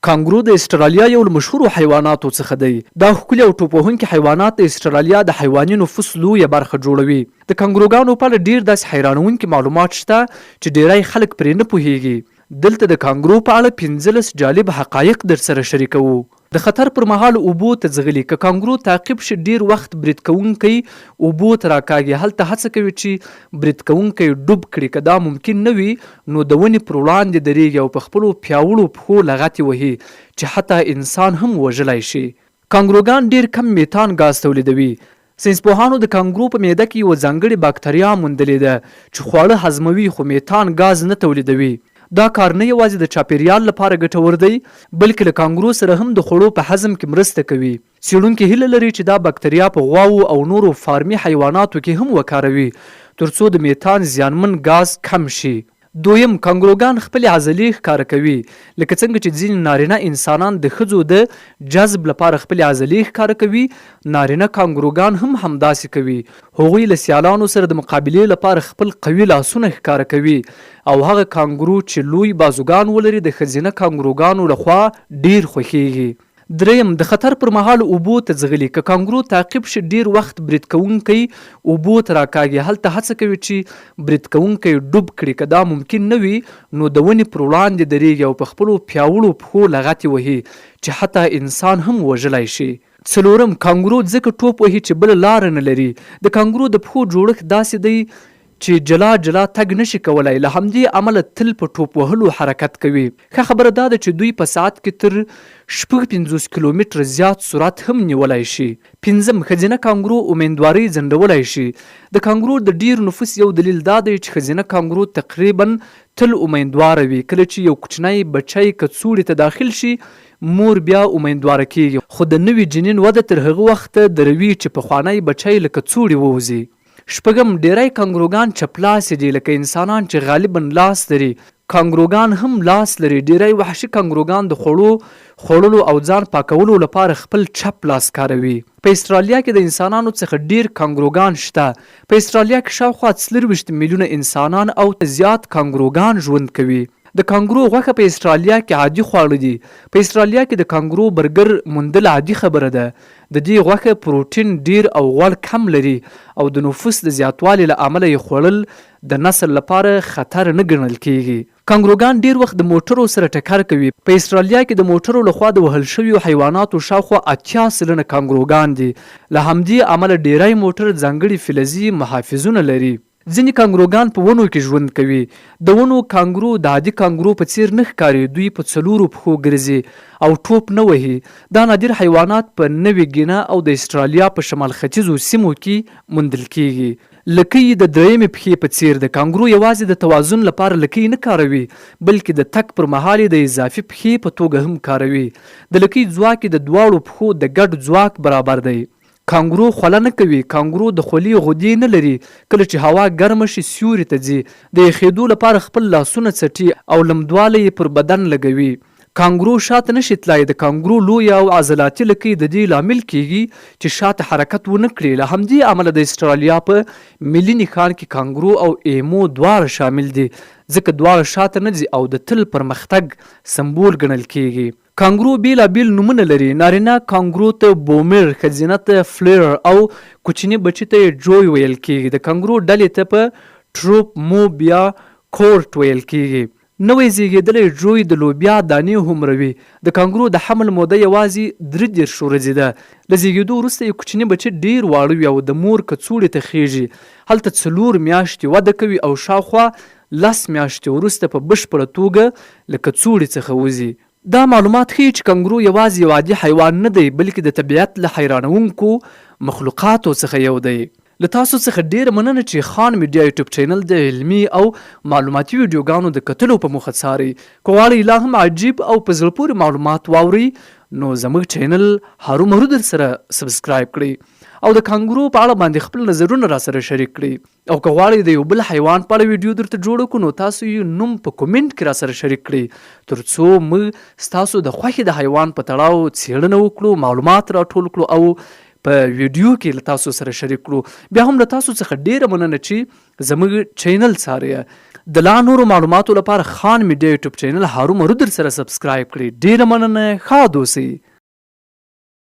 کانګرو د استرالیا یو له مشهورو حیواناتو څخه دی. دا ښکلي او ټوپوهونکي حیوانات د استرالیا د حیواني نفوس لویه برخه جوړوي. د کانګروګانو په اړه ډیر داسې حیرانوونکي معلومات شته چې ډیری خلک پرې نه پوهیږي. دلته د کانګرو په اړه 15 جالب حقایق در سره شریکوو. د خطر پر مهال اوبو ته ځغلي که کانګرو تعقیب شي ډیر وخت برید کوونکی اوبو ته راکاږي. هلته هڅه کوي چې برید کوونکی ډوب کړي. که دا ممکن نه وي نو د ونې پر وړاندې درېږي او په خپلو پیاوړو پښو لغتې وهي چې حتی انسان هم وژلی شي. کانګروګان ډیر کم میتان ګاز تولیدوي. ساینسپوهانو د کانګرو په معده کې یوه ځانګړې باکتریا موندلې ده چې خواړه هضموي خو میتان ګاز نه تولیدوي. دا کار نه یوازې د چاپیریال لپاره ګټور دی بلکې له کانګرو سره هم د خوړو په هضم کې مرسته کوي. څېړونکي هیله لري چې دا باکتریا په غواوو او نورو فارمي حیواناتو کې هم وکاروي ترڅو د میتان زیانمن ګاز کم شي. دویم، کانګروګان خپلې عضلې ښکاره کوي. لکه څنګه چې ځینې نارینه انسانان د ښځو د جذب لپاره خپلې عضلې ښکاره کوي، نارینه کانګروګان هم همداسې کوي. هغوی له سیالانو سره د مقابلې لپاره خپل قوي لاسونه ښکاره کوي او هغه کانګرو چې لوی بازوګان ولري د ښځینه کانګروګانو لخوا ډیر خوښیږي. دریم، د خطر پر مهال اوبو ته ځغلي. که کانګرو تعقیب شي ډیر وخت برید کوونکی اوبو ته راکاږي. هلته هڅه کوي چې برید کوونکی ډوب کړي. که دا ممکن نه وي نو د ونې پر وړاندې درېږي او په خپلو پیاوړو پښو لغتې وهي چې حتی انسان هم وژلی شي. څلورم، کانګرو ځکه ټوپ وهي چې بله لاره نه لري. د کانګرو د پښو جوړښت داسې دی چې جلا جلا تګ نشي کولای. له همدې امله تل په ټوپ وهلو حرکت کوي. ښه خبره دا ده چې دوی په ساعت کې تر 50 کیلومتره زیات سرعت هم نیولی شي. پنځم، ښځینه کانګرو امیندوارۍ ځنډولی شي. د کانګرو د ډیر نفوس یو دلیل دا دی چې ښځینه کانګرو تقریبا تل امیندواره وي. کله چې یو کوچنی بچی کڅوړې ته داخل شي مور بیا امیندواره کیږي خو د نوي جنین وده تر هغه وخته دروي چې پخوانی بچی له کڅوړې ووځي. شپږم، ډیری کانګروګان چپلاسې دي لکه انسانان چې غالبا لاس لري. کانګروګان هم لاس لري. ډیری وحشي کانګروګان د خوړلو او ځان پاکولو لپاره خپل چپ لاس کاروي. په استرالیا کې د انسانانو څخه ډیر کانګروګان شته. په استرالیا کې شاوخوا 24 میلیونه انسانان او زیات کانګروګان ژوند کوي. د کانګرو غوښه په استرالیا کې عادي خواړه دي. په استرالیا کې د کانګرو برګر موندل عادي خبره ده. د دې غوښه پروټین ډیر او غوړ کم لري او د نفوس د زیاتوالي له امله یې خوړل د نسل لپاره خطر نه ګڼل کیږي. کانګروګان ډیر وخت د موټرو سره ټکر کوي. په استرالیا کې د موټرو لخوا د وهل شویو حیواناتو شاوخوا 80 سلنه کانګروګان دي. له همدې امله ډیری موټر ځانګړي فلزي محافظونه لري. ځینې کانګروګان په ونو کې ژوند کوي. د ونو کانګرو د عادي کانګرو په څیر نه ښکاري. دوی په 4 پښو ګرځي او ټوپ نه وهي. دا نادر حیوانات په نوې ګینا او د استرالیا په شمال ختیځو سیمو کې موندل کیږي. لکۍ د درېیمې پښې په څیر د کانګرو یوازې د توازن لپاره لکۍ نه کاروي بلکې د تګ پر مهال د اضافي پښې په توګه هم کاروي. د لکۍ ځواک د دواړو پښو د ګډ ځواک برابر دی. کانګرو خوله نه کوي. کانګرو د خولې غدې نه لري. کله چې هوا ګرمه شي سیوري ته ځي. د یخېدو لپاره خپل لاسونه څټي او لمدوالی یې پر بدن لګوي. کانګرو شاته نشي تلای. د کانګرو لویه او عضلاتي لکۍ د دې لامل کیږي چې شاته حرکت ونه کړي. له همدې امله د استرالیا په ملي نښان کې کانګرو او ایمو دواړه شامل دي ځکه دواړه شاته نه ځي او د تل پرمختګ سمبول ګڼل کیږي. کانګرو بیلابیل نومونه لري. نارینه کانګرو ته بومر، ښځینه ته فلیر او کوچني بچي ته جوی ویل کیږي. د کانګرو ډلې ته په ټروپ، موب یا کورټ ویل کیږي. نوی زیږیدلی جوی د لوبیا دانې هومروي. د کانګرو د حمل موده یوازې 33 ورځې ده. له زیږیدو وروسته یو کوچني بچی ډیر واړه وي او د مور کڅوړې ته خیږي. هلته 4 میاشتې وده کوي او شاوخوا 10 میاشتې وروسته په بشپړه توګه له کڅوړې څخه وځي. دا معلومات ښیي چې کانګرو یوازې یو عادي حیوان نه دی بلکې د طبیعت له حیرانوونکو مخلوقاتو څخه یو دی. له تاسو څخه ډیره مننه چې خان میډیا یوټیوب چینل د علمي او معلوماتي ویډیوګانو د کتلو په موخه څارئ. که غواړئ لا هم عجیب او په زړه پورې معلومات واورئ نو زموږ چینل هرومرو در سره سبسکرایب کړئ او د کانګرو په اړه باندې خپل نظرونه را سره شریک کړئ. او که غواړئ د یو بل حیوان په اړه ویډیو درته جوړ کړو نو تاسو یې نوم په کومنټ کې را سره شریک کړئ ترڅو موږ ستاسو د خوښې د حیوان په تړاو څیړنه وکړو، معلومات راټول کړو او په ویډیو کې له تاسو سره شریک کړو. بیا هم له تاسو څخه ډیره مننه چې زموږ چینل څارئ. د لا نورو معلوماتو لپاره خان میډیا یوټیوب چینل هرومرو در سره سبسکرایب کړئ. ډیره مننه. ښاد اوسئ.